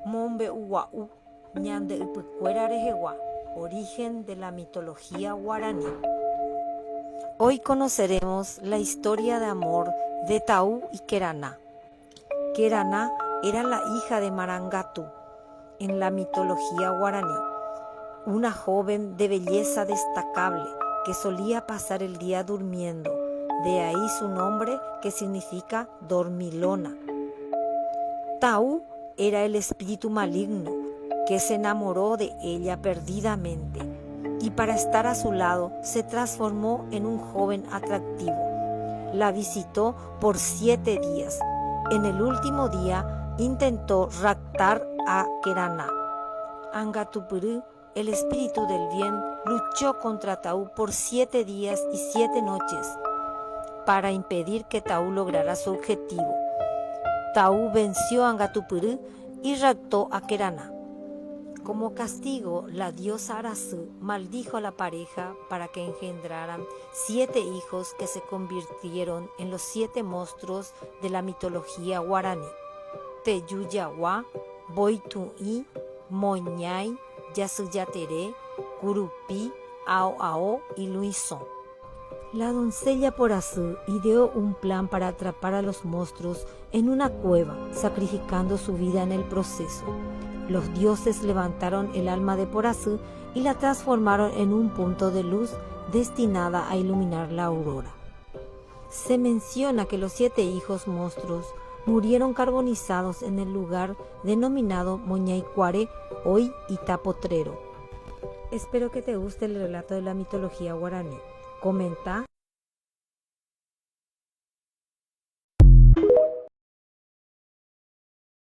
Mombe Uwa'u, Ñande Ypykuéra rehegua, origen de la mitología guaraní. Hoy conoceremos la historia de amor de Taú y Queraná. Queraná era la hija de Marangatu en la mitología guaraní, una joven de belleza destacable que solía pasar el día durmiendo, de ahí su nombre que significa dormilona. Taú era el espíritu maligno que se enamoró de ella perdidamente y para estar a su lado se transformó en un joven atractivo. La visitó por 7 días. En el último día intentó raptar a Queraná. Angatupurú, el espíritu del bien, luchó contra Taú por 7 días y 7 noches para impedir que Taú lograra su objetivo. Taú venció a Angatupurú y raptó a Queraná. Como castigo, la diosa Arasú maldijo a la pareja para que engendraran 7 hijos que se convirtieron en los 7 monstruos de la mitología guaraní: Teyuyawa, Boituí, Moñay, Yasuyateré, Curupí, Ao y Luisón. La doncella Porazú ideó un plan para atrapar a los monstruos en una cueva, sacrificando su vida en el proceso. Los dioses levantaron el alma de Porazú y la transformaron en un punto de luz destinada a iluminar la aurora. Se menciona que los 7 hijos monstruos murieron carbonizados en el lugar denominado Moñaycuare, hoy Itapotrero. Espero que te guste el relato de la mitología guaraní. Comenta,